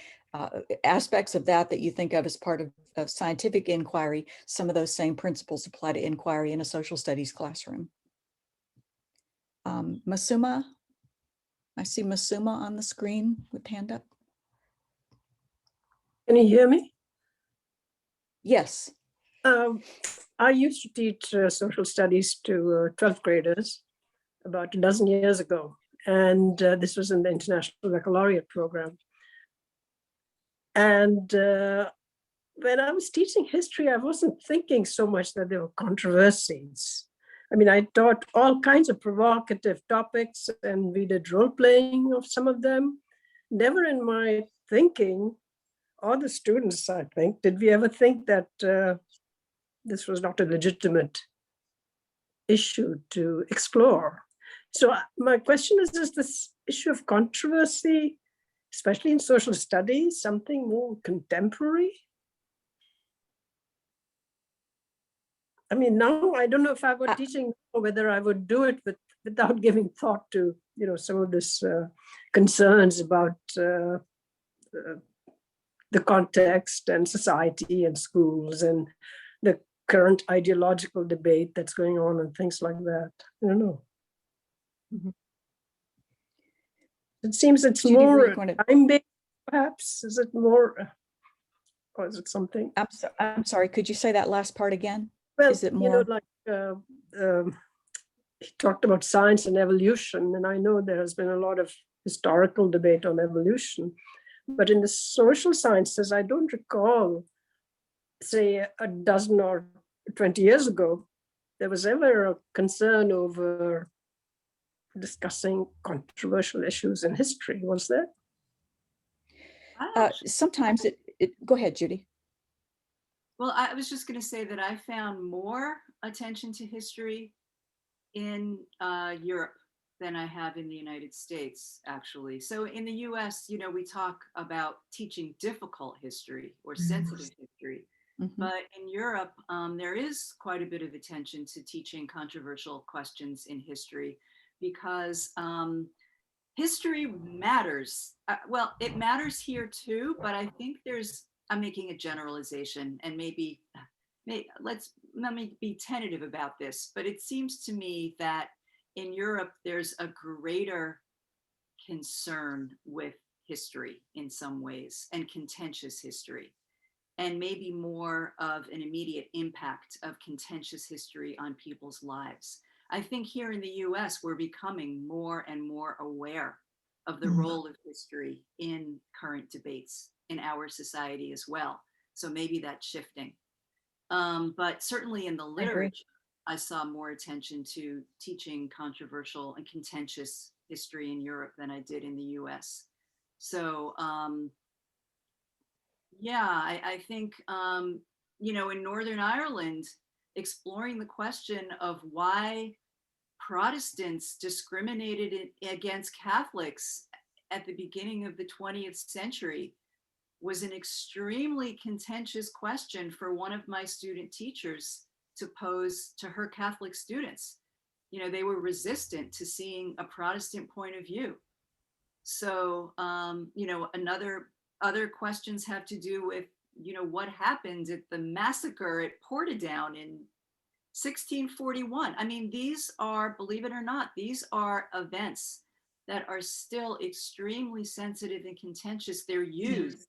aspects of that you think of as part of scientific inquiry. Some of those same principles apply to inquiry in a social studies classroom. Masuma, I see Masuma on the screen with hand up.
Can you hear me?
Yes.
I used to teach social studies to 12th graders about a dozen years ago. And this was in the International Baccalaureate program. And when I was teaching history, I wasn't thinking so much that there were controversies. I mean, I taught all kinds of provocative topics and we did role playing of some of them. Never in my thinking, or the students, I think, did we ever think that this was not a legitimate issue to explore. So my question is this issue of controversy, especially in social studies, something more contemporary? I mean, now I don't know if I were teaching or whether I would do it without giving thought to, you know, some of this concerns about the context and society and schools and the current ideological debate that's going on and things like that. I don't know.
Mm-hmm.
It seems it's
Judy,
more time-based, perhaps. Is it more, or is it something?
I'm sorry, could you say that last part again?
Well,
is it more?
You know, like he talked about science and evolution, and I know there has been a lot of historical debate on evolution, but in the social sciences, I don't recall, say, a dozen or 20 years ago, there was ever a concern over discussing controversial issues in history, was there?
Sometimes go ahead, Judy.
Well, I was just going to say that I found more attention to history in Europe than I have in the United States, actually. So in the US, you know, we talk about teaching difficult history or sensitive history.
Mhm.
But in Europe, there is quite a bit of attention to teaching controversial questions in history because history matters. Well, it matters here too, but I think I'm making a generalization and maybe let me be tentative about this, but it seems to me that in Europe, there's a greater concern with history in some ways and contentious history, and maybe more of an immediate impact of contentious history on people's lives. I think here in the US, we're becoming more and more aware of the role of history in current debates in our society as well. So maybe that's shifting. But certainly in the
I agree.
literature, I saw more attention to teaching controversial and contentious history in Europe than I did in the US. So yeah, I think, in Northern Ireland, exploring the question of why Protestants discriminated against Catholics at the beginning of the 20th century was an extremely contentious question for one of my student teachers to pose to her Catholic students. They were resistant to seeing a Protestant point of view. So, other questions have to do with, what happened at the massacre at Portadown in 1641. I mean, these are, believe it or not, these are events that are still extremely sensitive and contentious. They're used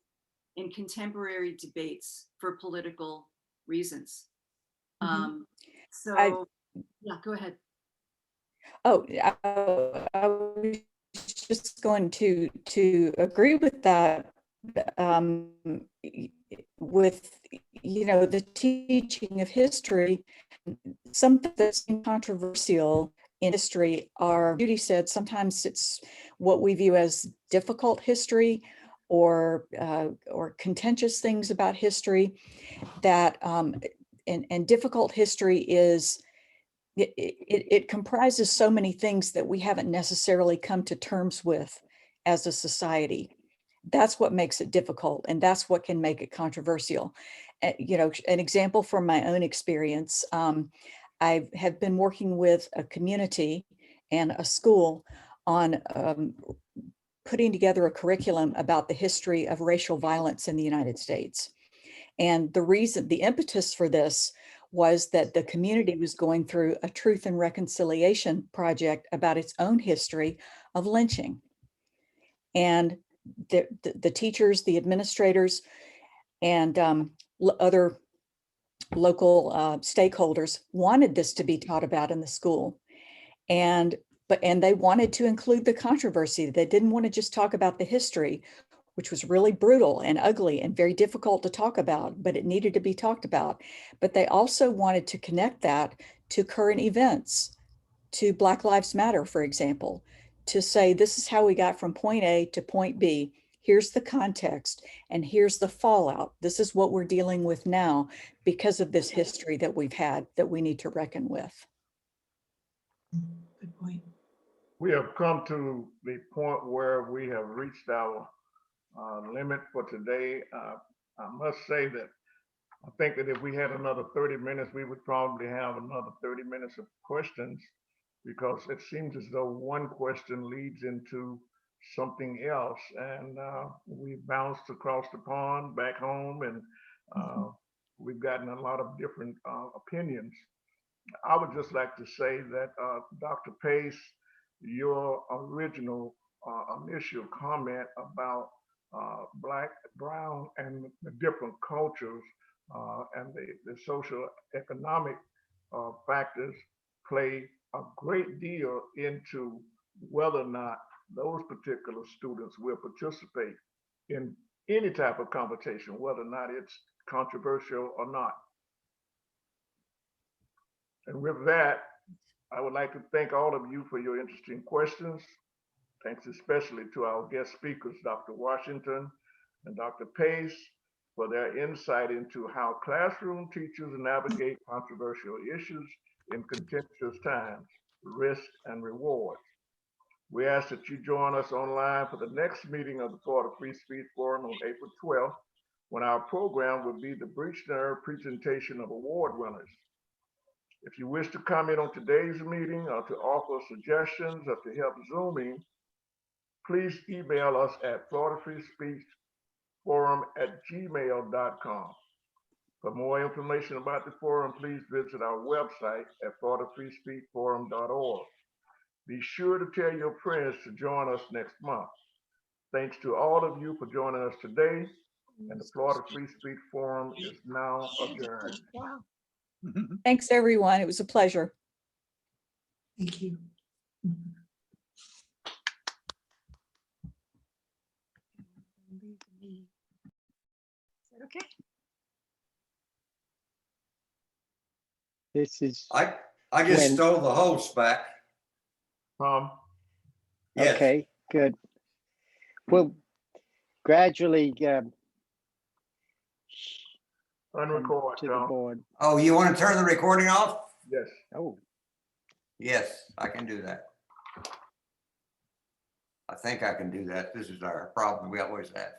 in contemporary debates for political reasons. So, yeah, go ahead.
Oh, I was just going to agree with that. With the teaching of history, something that's controversial in history are, Judy said, sometimes it's what we view as difficult history or contentious things about history. That and difficult history is. It comprises so many things that we haven't necessarily come to terms with as a society. That's what makes it difficult, and that's what can make it controversial. An example from my own experience, I have been working with a community and a school on putting together a curriculum about the history of racial violence in the United States. And the impetus for this was that the community was going through a truth and reconciliation project about its own history of lynching. And the teachers, the administrators, and other local stakeholders wanted this to be taught about in the school. And they wanted to include the controversy. They didn't want to just talk about the history, which was really brutal and ugly and very difficult to talk about, but it needed to be talked about. But they also wanted to connect that to current events, to Black Lives Matter, for example, to say, this is how we got from point A to point B. Here's the context, and here's the fallout. This is what we're dealing with now because of this history that we've had that we need to reckon with.
Good point.
We have come to the point where we have reached our limit for today. I must say that I think that if we had another 30 minutes, we would probably have another 30 minutes of questions, because it seems as though one question leads into something else, and we bounced across the pond back home, and we've gotten a lot of different opinions. I would just like to say that Dr. Pace, your original initial comment about Black, brown, and the different cultures and the social economic factors play a great deal into whether or not those particular students will participate in any type of conversation, whether or not it's controversial or not. And with that, I would like to thank all of you for your interesting questions. Thanks especially to our guest speakers, Dr. Washington and Dr. Pace, for their insight into how classroom teachers navigate controversial issues in contentious times, risk and rewards. We ask that you join us online for the next meeting of the Florida Free Speech Forum on April 12th when our program will be the Breachner presentation of award winners. If you wish to comment on today's meeting or to offer suggestions or to help Zooming, please email us at floridafreespeechforum@gmail.com. For more information about the forum, please visit our website at floridafreespeechforum.org. Be sure to tell your friends to join us next month. Thanks to all of you for joining us today, and the Florida Free Speech Forum is now adjourned.
Thanks, everyone. It was a pleasure.
Thank you.
Okay.
This is,
I just
When-
stole the host back. Yes.
okay, good. Well, gradually
Unrecord,
to the
Tom.
board.
Oh, you want to turn the recording off?
Yes.
Oh,
Yes, I can do that. I think I can do that. This is our problem we always have.